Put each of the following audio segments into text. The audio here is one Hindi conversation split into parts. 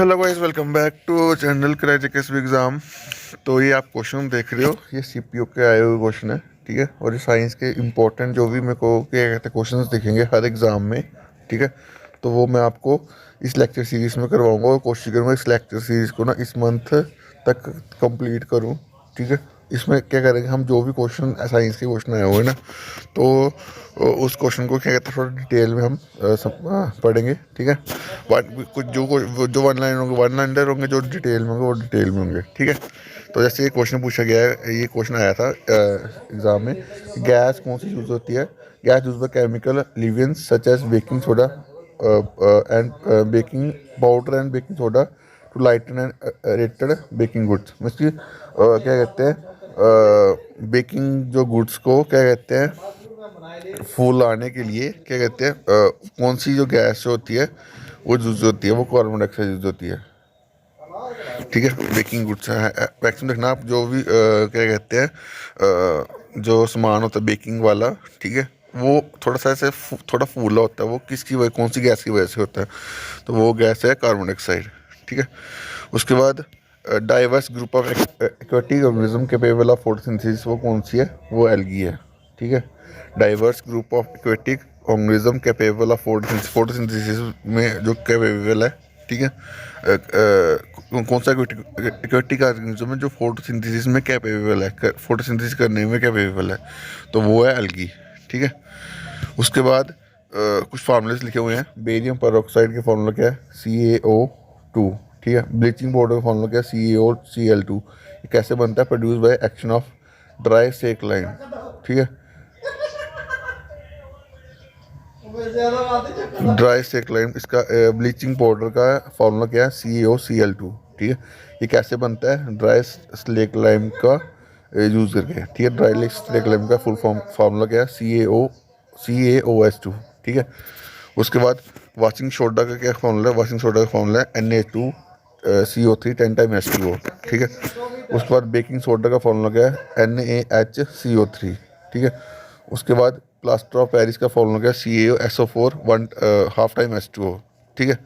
Hello guys, welcome back to channel क्रैजिकस एग्ज़ाम। तो ये आप क्वेश्चन देख रहे हो, ये सीपीयू के आए हुए क्वेश्चन है, ठीक है। और ये साइंस के इंपॉर्टेंट जो भी मेरे को क्या कहते हैं क्वेश्चंस दिखेंगे हर एग्ज़ाम में, ठीक है। तो वो मैं आपको इस लेक्चर सीरीज़ में करवाऊंगा और कोशिश करूँगा इस लेक्चर सीरीज़ को ना इस मंथ तक कंप्लीट करूँ, ठीक है। इसमें क्या करेंगे हम, जो भी क्वेश्चन साइंस के क्वेश्चन आए हुए हैं ना, तो उस क्वेश्चन को क्या कहते हैं थोड़ा डिटेल में हम पढ़ेंगे, ठीक है। कुछ जो वन लाइन होंगे वन लाइनर होंगे, जो डिटेल में होंगे वो डिटेल में होंगे, ठीक है। तो जैसे ये क्वेश्चन पूछा गया है, ये क्वेश्चन आया था एग्ज़ाम में, गैस कौन सी यूज़ होती है। Gas use by chemical leaveners such as baking soda and baking powder and baking soda to lighten and aerated baking goods. मतलब क्या कहते हैं बेकिंग जो गुड्स को क्या कहते हैं फूल आने के लिए क्या कहते हैं कौन सी जो गैस होती है वो यूज होती है, वो कार्बन डाइऑक्साइड यूज होती है, ठीक है। बेकिंग गुड्स मैक्सिमम देखना आप, जो भी क्या कहते हैं जो सामान होता है बेकिंग वाला, ठीक है, वो थोड़ा सा ऐसे थोड़ा फूला होता है, वो किसकी वजह, कौन सी गैस की वजह से होता है, तो वो गैस है कार्बन डाइऑक्साइड, ठीक है। उसके बाद diverse group of aquatic organism capable of photosynthesis, वो कौन सी है, वो एल्गी है, ठीक है। Diverse group of aquatic organism capable of photosynthesis में जो कैपेबल है, ठीक है। कौन सा एक्वेटिक ऑर्गेनिज्म है जो फोटोसिंथेसिस में कैपेबल है, फोटोसिंथेसिस करने में कैपेबल है, तो वो है एल्गी, ठीक है। उसके बाद कुछ फार्मूलेस लिखे हुए हैं। बेरियम पेरोक्साइड के फार्मूला क्या है, CaO2, ठीक है। ब्लीचिंग पाउडर का फार्मूला क्या है, CaOCl2। ये कैसे बनता है, produce by action of dry सेकलाइन, ठीक है। ड्राई सेकलाइन, इसका ब्लीचिंग पाउडर का फार्मूला क्या है, CaOCl2, ठीक है। ये कैसे बनता है, ड्राई स्लेक लाइम का यूज़ करके, ठीक है। ड्राई स्लेक लाइम का फुल फार्मूला क्या है, CaOS2, ठीक है। उसके बाद वाशिंग सोडा का क्या फार्मूला है, वाशिंग सोडा का फार्मूला है Na2CO3 10 टाइम H2O, ठीक है। उसके बाद बेकिंग सोडा का फार्मूला क्या है, NaHCO3, ठीक है। उसके बाद प्लास्टर ऑफ पेरिस का फार्मूला क्या है, CaSO4 1 हाफ टाइम H2O, ठीक है।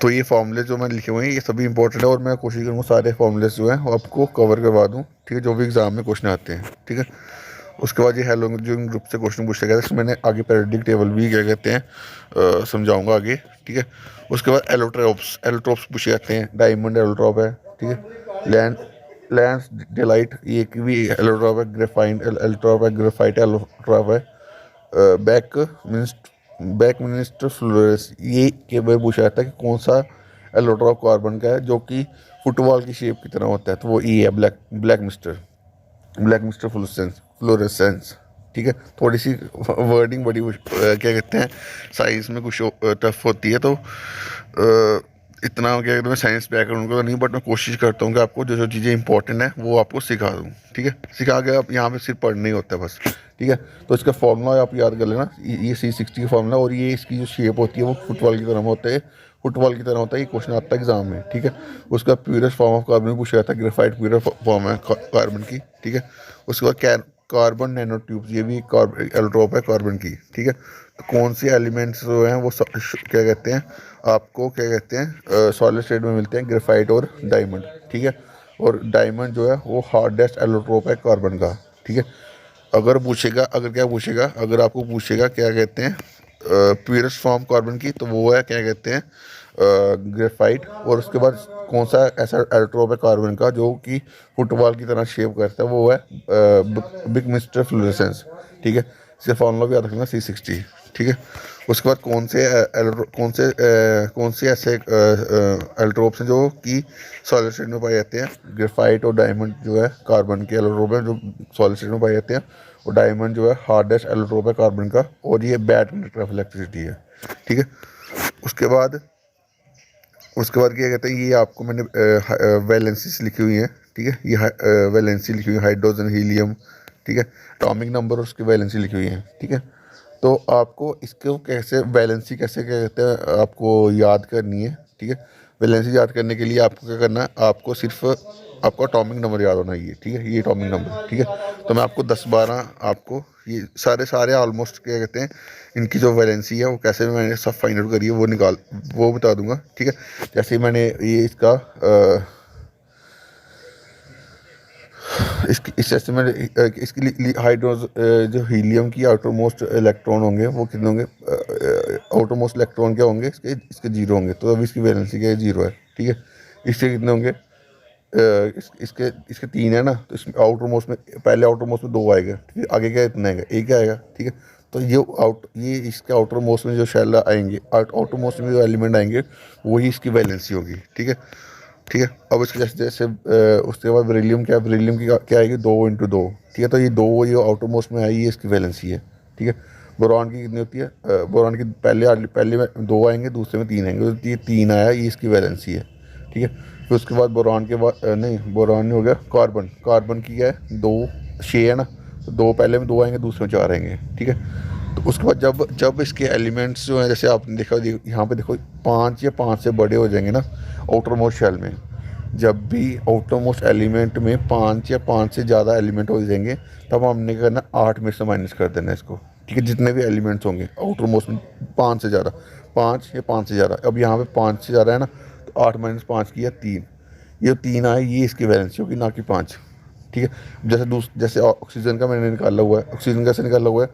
तो ये फार्मूले जो मैंने लिखे हुए हैं ये सभी इंपॉर्टेंट है, और मैं कोशिश करूँगा सारे फार्मूलेस जो हैं वो आपको कवर करवा दूँ, ठीक है, जो भी एग्जाम में क्वेश्चन आते हैं, ठीक है। उसके बाद ये हैलोजन ग्रुप से क्वेश्चन पूछा गया था, इसमें मैंने आगे पीरियोडिक टेबल भी क्या कहते हैं समझाऊंगा आगे, ठीक है। उसके बाद एलोट्रोप्स पूछे जाते हैं, डायमंड एलोट्रॉप है, ठीक है। लैंस डेलाइट ये भी एलोट्रॉप है, ग्रेफाइन एलोट्रॉप है, ग्रेफाइट एलोट्रॉप है। बैक मिनिस्टर फ्लोरेस ये के बारे पूछा जाता है कि कौन सा एलोट्रॉप कार्बन का है जो कि फुटबॉल की शेप की तरह होता है, तो वो ये है ब्लैक मिस्टर फ्लोरेसेंस, ठीक है। थोड़ी सी वर्डिंग बड़ी क्या कहते हैं साइंस में कुछ टफ होती है, तो इतना क्या कहते हैं साइंस बैकग्राउंड का नहीं, बट मैं कोशिश करता हूँ कि आपको जो जो चीज़ें इंपॉर्टेंट है वो आपको सिखा दूँ, ठीक है। सिखा के आप यहाँ पे सिर्फ पढ़ना ही होता है बस, ठीक है। तो इसका फॉर्मूला आप याद कर लेना, ये C60 का फॉर्मूला, और ये इसकी जो शेप होती है वो फुटबॉल की तरह होता है, ये क्वेश्चन आता है एग्जाम में, ठीक है। उसका प्यूरेस्ट फॉर्म ऑफ कार्बन पूछा जाता है, ग्रेफाइट प्यूर फॉर्म है कार्बन की, ठीक है। उसके बाद कार्बन नैनो ट्यूब्स, ये भी एलोट्रोप है कार्बन की, ठीक है। तो कौन सी एलिमेंट्स जो हैं वो क्या कहते हैं आपको क्या कहते हैं सॉलिड स्टेट में मिलते हैं, ग्रेफाइट और डायमंड, ठीक है। और डायमंड जो है वो हार्डेस्ट एलोट्रोप है कार्बन का, ठीक है। अगर आपको पूछेगा क्या कहते हैं प्यूरेस्ट फॉर्म कार्बन की, तो वो है क्या कहते हैं ग्रेफाइट। और उसके बाद कौन सा ऐसा एलोट्रोप है कार्बन का जो कि फुटबॉल की तरह शेप करता है, वो है बिग मिस्टर फ्लोरेसेंस, ठीक है। इसका फॉर्मूला भी याद रखना C60, ठीक है। उसके बाद कौन से ऐसे एलोट्रोप्स हैं जो कि सॉलिड स्टेट में पाए जाते हैं, ग्रेफाइट और डायमंड जो है कार्बन के एलोट्रोप हैं जो सॉलिड स्टेट में पाए जाते हैं, और डायमंड जो है हार्डेस्ट एलोट्रोप है कार्बन का, और ये बैड कंडक्टर ऑफ इलेक्ट्रिसिटी है, ठीक है। उसके बाद क्या कहते हैं, ये आपको मैंने वैलेंसीज लिखी हुई है, ठीक है। ये वैलेंसी लिखी हुई है, हाइड्रोजन हीलियम, ठीक है। एटॉमिक नंबर और उसकी वैलेंसी लिखी हुई है, ठीक है। तो आपको इसको कैसे वैलेंसी कैसे क्या कहते हैं आपको याद करनी है, ठीक है। वैलेंसी याद करने के लिए आपको क्या करना है, आपको सिर्फ आपको एटॉमिक नंबर याद होना है, ये ठीक है, ये एटॉमिक नंबर, ठीक है। तो मैं आपको 10-12 आपको ये सारे ऑलमोस्ट क्या कहते हैं, इनकी जो वैलेंसी है वो कैसे मैंने सब फाइंड आउट करी है वो बता दूंगा, ठीक है। जैसे मैंने ये इसका इस जैसे मैंने इसकी हाइड्रोज जो हीलियम की आउटर मोस्ट इलेक्ट्रॉन होंगे वो कितने होंगे, आउटर मोस्ट इलेक्ट्रॉन क्या होंगे इसके जीरो होंगे, तो अभी इसकी वैलेंसी क्या है, जीरो है, ठीक है। इसके कितने होंगे, इसके तीन है ना, तो इसमें आउटर मोस्ट में पहले आउटर मोस्ट में दो आएगा, ठीक है। आगे क्या इतना आएगा, एक आएगा, ठीक है। तो ये इसके आउटर मोस्ट में जो शेल आएंगे, आउटर मोस्ट में जो एलिमेंट आएंगे वही इसकी वैलेंसी होगी, ठीक है, ठीक है। अब इसके जैसे जैसे उसके बाद बेरिलियम क्या की क्या आएगी, 2 × 2, ठीक है। तो ये दो ये आउटर मोस्ट में आई, ये इसकी वैलेंसी है, ठीक है। बोरॉन की कितनी होती है, बोरॉन की पहले में दो आएंगे, दूसरे में तीन आएंगे, तो ये तीन आया, ये इसकी वैलेंसी है, ठीक है। फिर उसके बाद बोरॉन के बाद नहीं, बोरॉन नहीं हो गया, कार्बन की क्या है, 2 6 है ना, तो दो पहले में दो आएंगे, दूसरे में 4 आएंगे, ठीक है। तो उसके बाद जब इसके एलिमेंट्स जो हैं, जैसे आपने देखा यहाँ पे देखो 5 या 5 से बड़े हो जाएंगे ना आउटर मोस्ट शेल में, जब भी आउटर मोस्ट एलिमेंट में 5 या 5 से ज़्यादा एलिमेंट हो जाएंगे, तब हमने क्या करना, 8 में से माइनस कर देना इसको, ठीक है। जितने भी एलिमेंट्स होंगे आउटर मोस्ट में 5 से ज़्यादा, 5 या 5 से ज़्यादा, अब यहाँ पे 5 से ज़्यादा है ना, तो 8 - 5 किया 3, ये 3 आए, ये इसकी वैलेंसी होगी, ना कि 5, ठीक है। जैसे ऑक्सीजन का मैंने निकाला हुआ है, ऑक्सीजन कैसे निकाला हुआ है,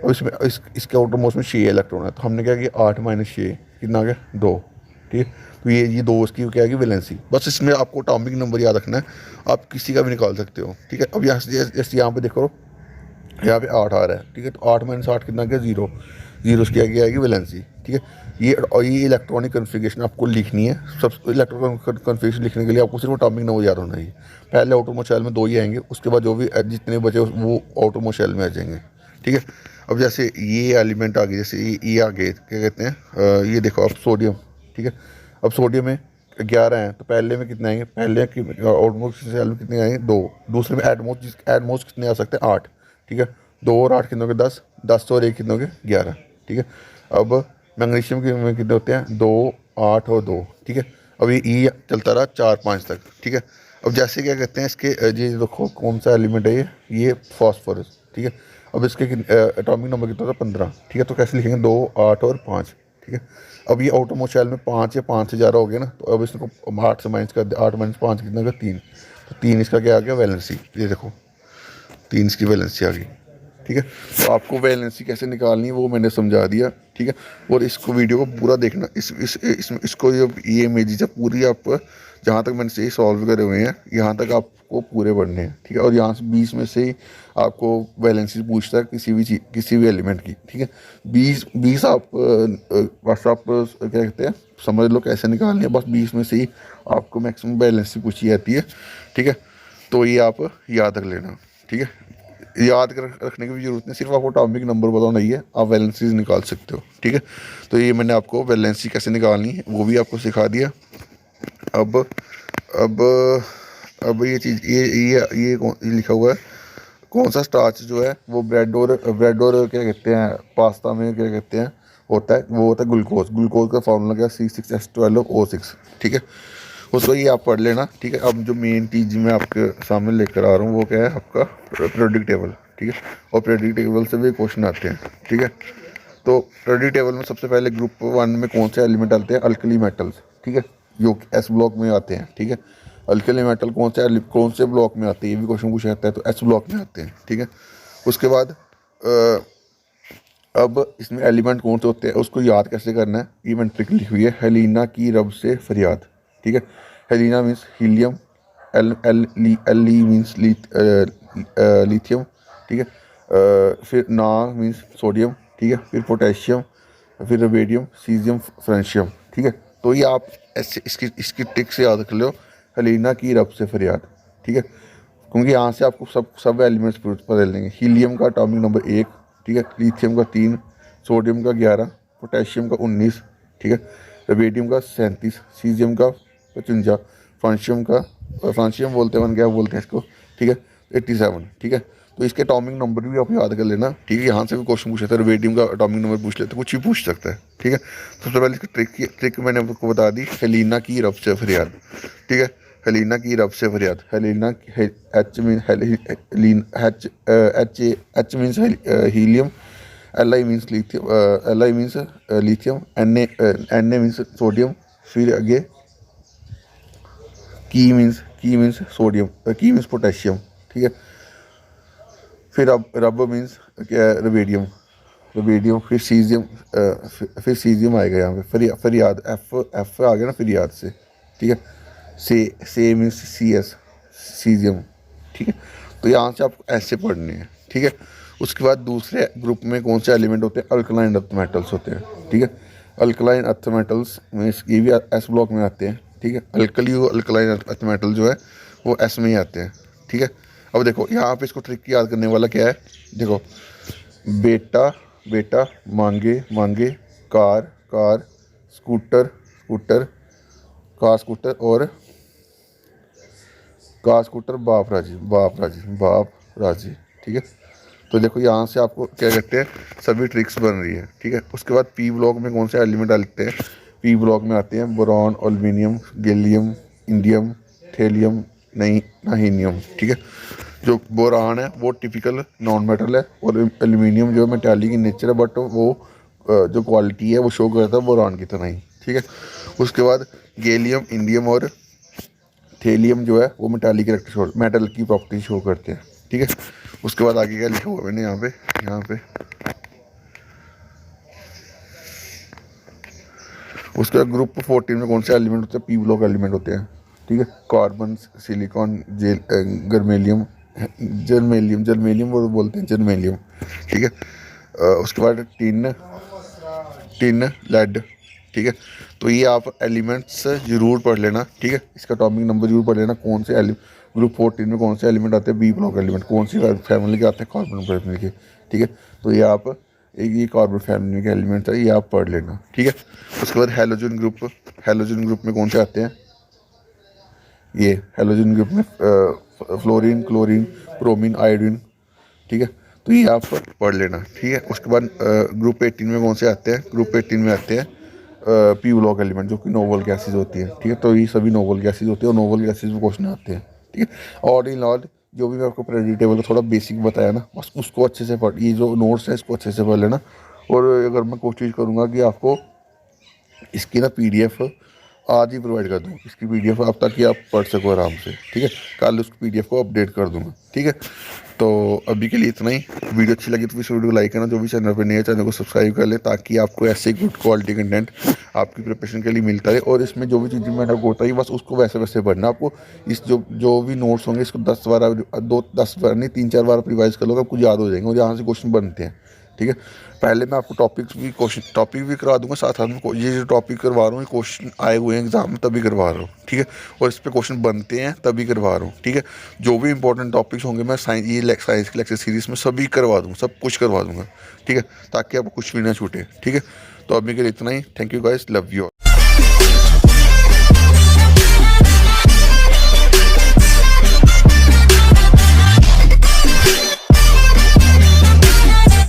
और इसमें इसके आउटर मोस्ट में 6 इलेक्ट्रॉन है, तो हमने क्या किया, 8 - 6 कितना आ गया, 2, ठीक है। तो ये 2 इसकी क्या है, वैलेंसी। बस इसमें आपको एटॉमिक नंबर याद रखना है, आप किसी का भी निकाल सकते हो, ठीक है। अब जैसे यहाँ पे देखो, यहाँ पे 8 आ रहा है, ठीक है। तो 8 - 8 कितना गया, 0, इसकी आगे आएगी वैलेंसी, ठीक है। ये इलेक्ट्रॉनिक कन्फिगरेशन आपको लिखनी है, सब इलेक्ट्रॉनिक कन्फिगरेशन लिखने के लिए आपको सिर्फ एटॉमिक नंबर याद होना है। पहले आउटर मोस्ट शेल में 2 ही आएंगे, उसके बाद जो भी जितने बचे वो आउटर मोस्ट शेल में आ जाएंगे, ठीक है। अब जैसे ये एलिमेंट आ गए, जैसे ये आ गए, क्या कहते हैं, ये देखो अब सोडियम, ठीक है। अब सोडियम में 11 हैं, तो पहले में कितने आएंगे, पहले आउटमोस्ट शेल में कितने आएंगे, 2, दूसरे में एटमोस्ट कितने आ सकते हैं, 8, ठीक है। 2 और 8 कितने हो गए, 10 और 1 कितने हो गए, 11, ठीक है। अब मैग्नीशियम के में कितने होते हैं, 2, 8 और 2, ठीक है। अब ये चलता रहा 4 5 तक, ठीक है। अब जैसे क्या कहते हैं इसके, ये देखो कौन सा एलिमेंट है, ये फॉस्फोरस, ठीक है। अब इसके एटॉमिक नंबर कितना था, 15, ठीक है। तो कैसे लिखेंगे, 2 8 और 5, ठीक है। अब ये आउटर मोस्ट शेल में 5 या 5 से ज़्यादा हो गया ना, तो अब इसको 8 से माइनस कर दे, 8 - 5 कितना होगा, 3, तो 3 इसका क्या आ गया, वैलेंसी, ये देखो 3 इसकी वैलेंसी आ गई, ठीक है। तो आपको वैलेंसी कैसे निकालनी है वो मैंने समझा दिया, ठीक है। और इसको वीडियो को पूरा देखना, इसको ये इमेजेस है पूरी, आप जहाँ तक मैंने से सॉल्व करे हुए हैं यहाँ तक आपको पूरे पढ़ने हैं, ठीक है। और यहाँ से 20 में से ही आपको वैलेंसी पूछता है किसी भी एलिमेंट की, ठीक है। 20 आप बस आप क्या कहते हैं, समझ लो कैसे निकालनी है, बस 20 में से ही आपको मैक्सिमम वैलेंसी पूछी जाती है, ठीक है। तो ये आप याद रख लेना, ठीक है। याद रखने की भी जरूरत नहीं, सिर्फ आपको एटॉमिक नंबर बताना ही है, आप वैलेंसीज निकाल सकते हो, ठीक है। तो ये मैंने आपको वैलेंसी कैसे निकालनी है वो भी आपको सिखा दिया। अब ये चीज़ ये लिखा हुआ है, कौन सा स्टार्च जो है वो ब्रेड और क्या कहते हैं, पास्ता में क्या कहते हैं होता है, वो होता है ग्लूकोज का फार्मूला क्या है, C6H12O6, ठीक है। उसको ये आप पढ़ लेना, ठीक है। अब जो मेन चीज़ मैं आपके सामने लेकर आ रहा हूँ वो क्या है, आपका पीरियोडिक टेबल, ठीक है। और पीरियोडिक टेबल से भी क्वेश्चन आते हैं, ठीक है। तो पीरियोडिक टेबल में सबसे पहले ग्रुप 1 में कौन से एलिमेंट आते हैं, अल्कली मेटल्स, ठीक है, जो S ब्लॉक में आते हैं, ठीक है। अल्कली मेटल कौन से ब्लॉक में आते हैं, ये भी क्वेश्चन पूछा जाता है, तो S ब्लॉक में आते हैं, ठीक है। उसके बाद अब इसमें एलिमेंट कौन से होते हैं उसको याद कैसे करना है, ये मैंने ट्रिक लिखी हुई है, हेलिना की रब से फरियाद, ठीक है। हेलिना means helium, L means lithium, ठीक है। फिर ना मीन्स सोडियम, ठीक है। फिर पोटेशियम, फिर रेडियम, सीजियम, फ्रेंशियम, ठीक है। तो ये आप ऐसे इसकी ट्रिक से याद रख लो, हेलिना की रब से फरियाद, ठीक है। क्योंकि यहाँ से आपको सब एलिमेंट्स पता चलेंगे। हीलियम का एटॉमिक नंबर 1, ठीक है। लिथियम का 3, सोडियम का 11, पोटेशियम का 19, ठीक है। रेडियम का 37, सीजियम का 55, फ्रांशियम बोलते हैं, क्या बोलते हैं इसको, ठीक है, 87, ठीक है। तो इसके एटॉमिक नंबर भी आप याद कर लेना, ठीक है। यहाँ से भी क्वेश्चन पूछ सकता है, रेडियम का एटॉमिक नंबर पूछ लेते, कुछ भी पूछ सकता है, ठीक है। सबसे पहले इसकी ट्रिक मैंने आपको बता दी, हेलिना की रब से फरियाद, ठीक है। हेलिना की रब से फरियाद। Helena H mean Helen H means helium, L I means lithium, L I means lithium, N A means sodium, फिर आगे की means sodium, K means potassium, ठीक है। फिर अब रब मीन्स क्या है, रबेडियम, रबेडियम, फिर सीजियम, फिर सीजियम आएगा यहाँ पे, फरियाद एफ एफ आ गया ना फरियाद से, ठीक है। से मीन्स सी एस, सीजियम, ठीक है। तो यहाँ से आपको ऐसे पढ़ने हैं, ठीक है। उसके बाद दूसरे ग्रुप में कौन से एलिमेंट होते हैं, अल्कलाइन अर्थ मेटल्स होते हैं, ठीक है। अल्कलाइन अर्थ मेटल्स में ये भी एस ब्लॉक में आते हैं, ठीक है। अल्कलाइन अर्थ मेटल जो है वो एस में ही आते हैं, ठीक है। अब देखो यहाँ पे इसको ट्रिक याद करने वाला क्या है, देखो बेटा बेटा, मांगे मांगे, car car, scooter scooter, car scooter, और कार स्कूटर, बाप राजी बाप राजी बाप राजी, ठीक है। तो देखो यहाँ से आपको क्या कहते हैं, सभी ट्रिक्स बन रही है, ठीक है। उसके बाद पी ब्लॉक में कौन से एलिमेंट डालते हैं, पी ब्लॉक में आते हैं boron, aluminium, gallium, indium, thallium, नहीं नाहीनियम, ठीक है। जो बोरान है वो टिपिकल नॉन मेटल है, और एल्युमिनियम जो है मेटालिक इन नेचर है, बट वो जो क्वालिटी है वो शो करता है बोरान की तरह ही, ठीक है। उसके बाद गैलियम, इंडियम और थेलियम जो है वो मेटालिक कैरेक्टर मेटल की प्रॉपर्टी शो करते हैं, ठीक है। उसके बाद आगे क्या लिखा हुआ है मैंने यहाँ पे उसके बाद ग्रुप 14 में कौन से एलिमेंट होते हैं, पी ब्लॉक एलिमेंट होते हैं, ठीक है। कार्बन, सिलिकॉन, गर्मेलियम, जर्मेलियम, जर्मेलियम वो बोलते हैं जर्मेलियम, ठीक है। उसके बाद टिन टिन लेड, ठीक है। तो ये आप एलिमेंट्स ज़रूर पढ़ लेना, ठीक है। इसका टॉपिक नंबर जरूर पढ़ लेना, कौन से ग्रुप 14 में कौन से एलिमेंट आते हैं, बी ब्लॉक एलिमेंट कौन सी फैमिली के आते हैं, कार्बन फैमिली के, ठीक है। तो ये आप ये कार्बन फैमिली के एलिमेंट है, ये आप पढ़ लेना, ठीक है। उसके बाद हेलोजन ग्रुप में कौन से आते हैं, ये हेलोजन ग्रुप में फ्लोरीन, क्लोरीन, ब्रोमीन, आयोडीन, ठीक है। तो ये आप पढ़ लेना, ठीक है। उसके बाद ग्रुप 18 में कौन से आते हैं, ग्रुप 18 में आते हैं पी ब्लॉक एलिमेंट जो कि नोबल गैसेज होती है, ठीक है। तो ये सभी नोबल गैसेज होती है और नोबल गैसेज में क्वेश्चन आते हैं, ठीक है। और इन ऑल जो भी मैं आपको प्रेडिक्टेबल थोड़ा बेसिक बताया ना, बस उसको अच्छे से पढ़, ये जो नोट्स है इसको अच्छे से पढ़ लेना। और अगर मैं कोशिश करूँगा कि आपको इसकी ना पीडीएफ आज ही प्रोवाइड कर दूँ, इसकी पीडीएफ अब तक कि आप पढ़ सको आराम से, ठीक है। कल उस पीडीएफ को अपडेट कर दूँगा, ठीक है। तो अभी के लिए इतना ही। वीडियो अच्छी लगी तो इस वीडियो को लाइक करना, जो भी चैनल पर नए चैनल को सब्सक्राइब कर ले, ताकि आपको ऐसे गुड क्वालिटी कंटेंट आपकी प्रिपरेशन के लिए मिलता है। और इसमें जो भी चीज़ें मैंने आपको बताई बस उसको वैसे वैसे पढ़ना। आपको इस जो भी नोट्स होंगे इसको 10 बार नहीं 3-4 बार रिवाइज कर लोगे, आपको याद हो जाएंगे और यहाँ से क्वेश्चन बनते हैं, ठीक है। पहले मैं आपको टॉपिक भी करा दूंगा, साथ साथ में ये जो टॉपिक करवा रहा हूँ, ये क्वेश्चन आए हुए हैं एग्जाम में तभी करवा रहा हूँ, ठीक है। और इस पे क्वेश्चन बनते हैं तभी करवा रहा हूँ, ठीक है। जो भी इंपॉर्टेंट टॉपिक्स होंगे मैं साइंस की लेक्चर सीरीज में सभी करवा दूँगा, सब कुछ करवा दूँगा, ठीक है, ताकि आपको कुछ भी ना छूटे, ठीक है। तो अभी के लिए इतना ही। Thank you guys, love you.